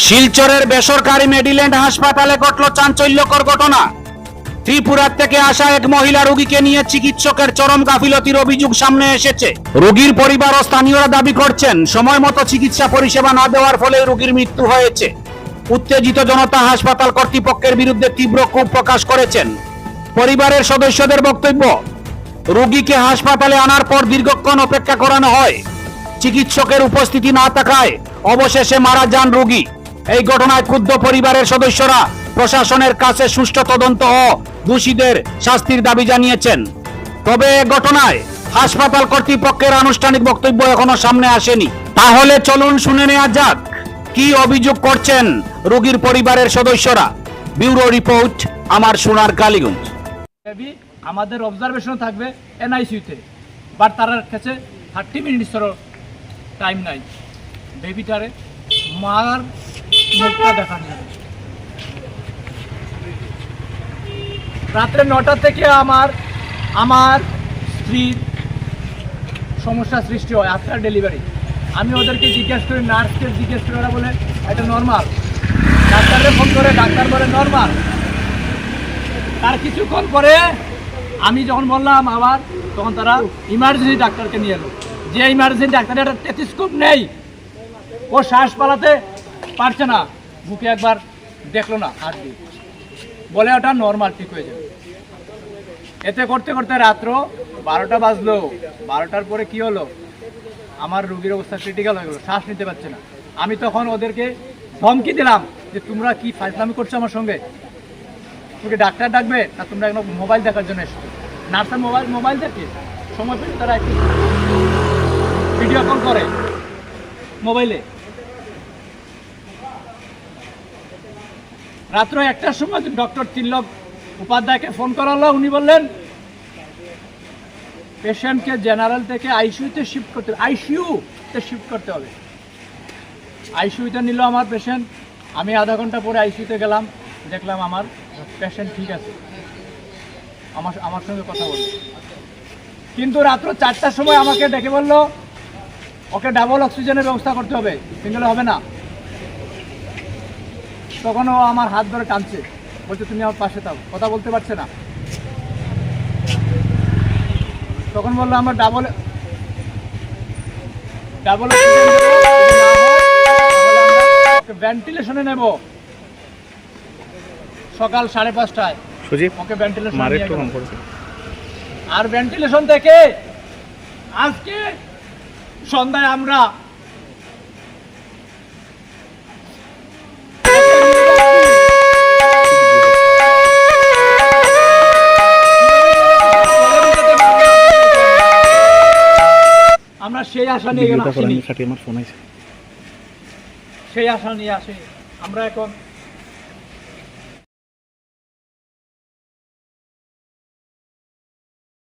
শিলচরের বেসরকারি মেডিল্যান্ড হাসপাতালে ঘটল চাঞ্চল্যকর ঘটনা। ত্রিপুরা থেকে আসা এক মহিলা রোগীকে নিয়ে চিকিৎসকের চরম গাফিলতির অভিযোগ সামনে এসেছে। রোগীর পরিবার ও স্থানীয়রা দাবি করছেন, সময় মতো চিকিৎসা পরিষেবা না দেওয়ার ফলে রোগীর মৃত্যু হয়েছে। উত্তেজিত জনতা হাসপাতাল কর্তৃপক্ষের বিরুদ্ধে তীব্র ক্ষোভ প্রকাশ করেছেন। পরিবারের সদস্যদের বক্তব্য, রোগীকে হাসপাতালে আনার পর দীর্ঘক্ষণ অপেক্ষা করানো হয়। চিকিৎসকের উপস্থিতি না থাকায় অবশেষে মারা যান রোগী। এই ঘটনায় ক্ষুব্ধ পরিবারের সদস্যরা প্রশাসনের কাছে সুষ্ঠু তদন্ত ও দোষীদের শাস্তির দাবি জানিয়েছেন। তবে এ ঘটনায় হাসপাতাল কর্তৃপক্ষের আনুষ্ঠানিক বক্তব্য এখনো সামনে আসেনি। তাহলে চলুন শুনে নেওয়া যাক কি অভিযোগ করছেন রোগীর পরিবারের সদস্যরা। ব্যুরো রিপোর্ট, আমার সোনার কালীগঞ্জ। আমাদের অবজারভেশন থাকবে এনআইসিউতে, বাট তার কাছে 30 মিনিটসেরও টাইম নাই। বেবিটারে মার মুখটা দেখানো যাবে। রাত্রে 9টা থেকে আমার স্ত্রীর সমস্যা সৃষ্টি হয় আফটার ডেলিভারি। আমি ওদেরকে জিজ্ঞেস করি, নার্সকে জিজ্ঞেস করি, ওরা বলে এটা নর্মাল। ডাক্তারকে ফোন করে, ডাক্তার বলে নর্মাল। তার কিছুক্ষণ পরে আমি যখন বললাম আবার, তখন তারা ইমার্জেন্সি ডাক্তারকে নিয়ে এলো। যে ইমার্জেন্সি ডাক্তার একটা টেলিস্কোপ নেই, ও শ্বাস পালাতে পারছে না, বুকে একবার দেখলো না, আর কি বলে ওটা নর্মাল, ঠিক হয়ে যাবে। এতে করতে করতে রাত্র 12টা বাজলো। 12টার পরে কি হলো, আমার রোগীর অবস্থা ক্রিটিক্যাল হয়ে গেলো, শ্বাস নিতে পারছে না। আমি তখন ওদেরকে ধমকি দিলাম যে তোমরা কি ফাইজলামি করছো আমার সঙ্গে, তোকে ডাক্তার ডাকবে না তোমরা এখন মোবাইল দেখার জন্য এসছো। নার্সের মোবাইল দেখে সময় পেলে তারা একটু ভিডিও কল করে মোবাইলে। রাত্র 1টার সময় ডক্টর তিলক উপাধ্যায়কে ফোন করা হলো। উনি বললেন পেশেন্টকে জেনারেল থেকে আইসিইউতে শিফট করতে হবে। আইসিইউতে নিল আমার পেশেন্ট। আমি আধা ঘন্টা পরে আইসিইউতে গেলাম, দেখলাম আমার পেশেন্ট ঠিক আছে, আমার সঙ্গে কথা বলল। কিন্তু রাত্র 4টার সময় আমাকে ডেকে বললো ওকে ডাবল অক্সিজেনের ব্যবস্থা করতে হবে, সিঙ্গেলে হবে না। তখন ও আমার হাত ধরে টানছে, বলছে তুমি আমার পাশে থাকো, কথা বলতে পারছে না। তখন বললো আমরা ডাবল ভেন্টিলেশনে নেব সকাল 5:30টায়। ওকে ভেন্টিলেশন আর ভেন্টিলেশন থেকে আজকে সন্ধ্যায় আমরা সেই আশা নিয়ে আসি। আমরা এখন